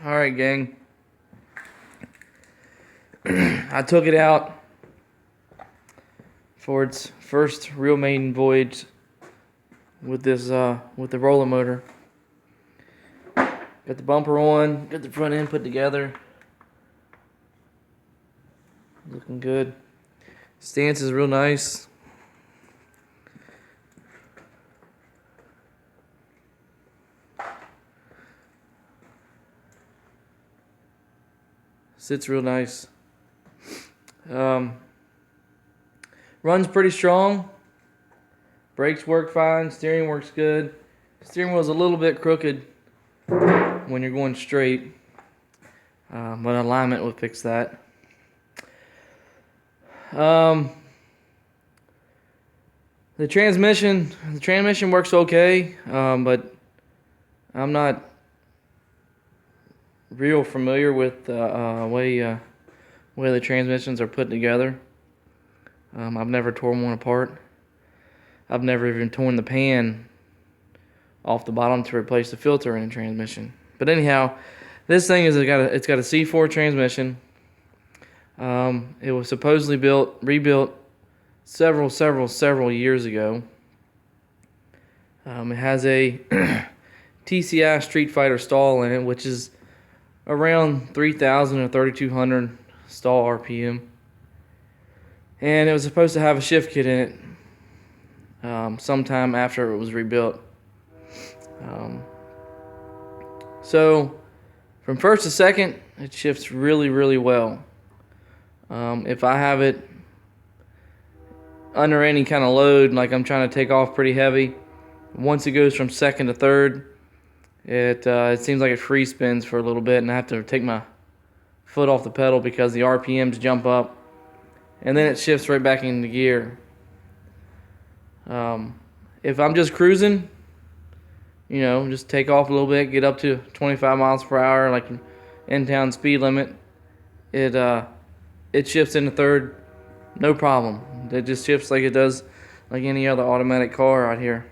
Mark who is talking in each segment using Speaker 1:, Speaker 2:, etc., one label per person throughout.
Speaker 1: Alright, gang. I took it out for its first real maiden voyage with this with the roller motor. Got the bumper on, got the front end put together. Looking good. Stance is real nice. Sits real nice. Runs pretty strong. Brakes work fine. Steering works good. Steering wheel's a little bit crooked when you're going straight, but alignment will fix that. The transmission works okay, but I'm not real familiar with the way the transmissions are put together. I've never torn one apart. I've never even torn the pan off the bottom to replace the filter in a transmission. But anyhow, this thing is it's got a C4 transmission. It was supposedly rebuilt several years ago. It has a TCI Street Fighter stall in it, which is around 3,000 or 3,200 stall RPM. And it was supposed to have a shift kit in it sometime after it was rebuilt. So from first to second, it shifts really well. If I have it under any kind of load, like I'm trying to take off pretty heavy, once it goes from second to third, it seems like it free spins for a little bit, and I have to take my foot off the pedal because the RPMs jump up, and then it shifts right back into gear. If I'm just cruising, just take off a little bit, get up to 25 miles per hour, like in-town speed limit, it shifts into third, no problem. It just shifts like it does like any other automatic car out here.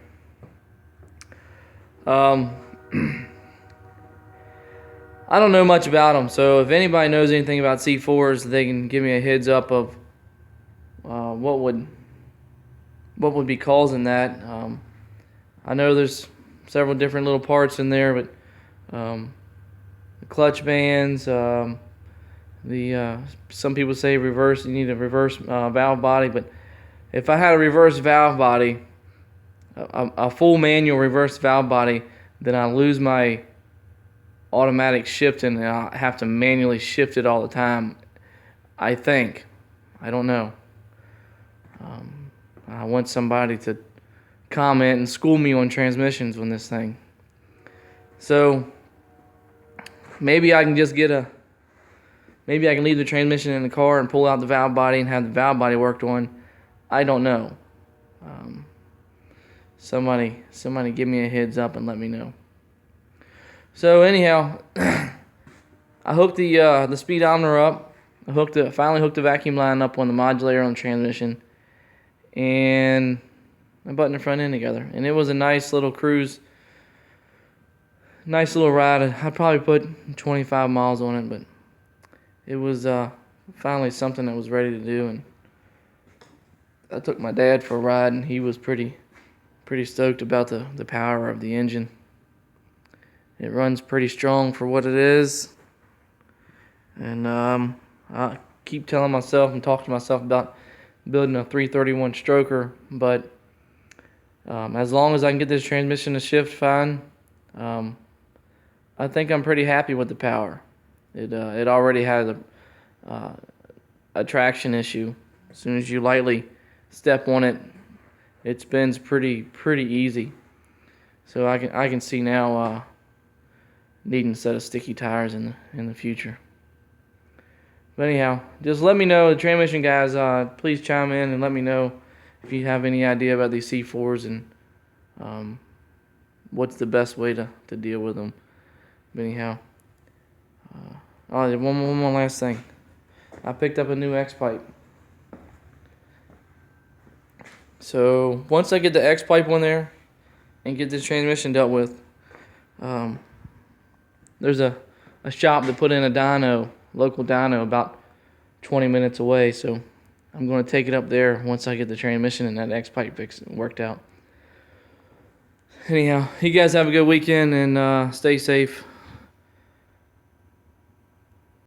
Speaker 1: I don't know much about them, so if anybody knows anything about C4s, they can give me a heads up of what would be causing that. I know there's several different little parts in there, but the clutch bands, some people say reverse. You need a reverse valve body, but if I had a reverse valve body, a full manual reverse valve body, then I lose my automatic shifting, and I have to manually shift it all the time. I think. I don't know. I want somebody to comment and school me on transmissions on this thing. So maybe I can just maybe I can leave the transmission in the car and pull out the valve body and have the valve body worked on. I don't know. Somebody give me a heads up and let me know. So anyhow, I hooked the speedometer up. I finally hooked the vacuum line up on the modulator on the transmission, and I buttoned the front end together. And it was a nice little cruise, nice little ride. I'd probably put 25 miles on it, but it was finally something that was ready to do. And I took my dad for a ride, and he was pretty stoked about the power of the engine. It runs pretty strong for what it is, and I keep telling myself and talking to myself about building a 331 stroker, but as long as I can get this transmission to shift fine, I think I'm pretty happy with the power. It already has a traction issue. As soon as you lightly step on it, it spins pretty easy. So I can see now needing a set of sticky tires in the future. But anyhow, just let me know, the transmission guys, please chime in and let me know if you have any idea about these C4s and what's the best way to deal with them. But anyhow, one more last thing. I picked up a new X-pipe. So once I get the X-pipe on there and get this transmission dealt with, there's a a shop to put in a dyno, local dyno, about 20 minutes away. So I'm going to take it up there once I get the transmission and that X pipe fixed and worked out. Anyhow, you guys have a good weekend and stay safe.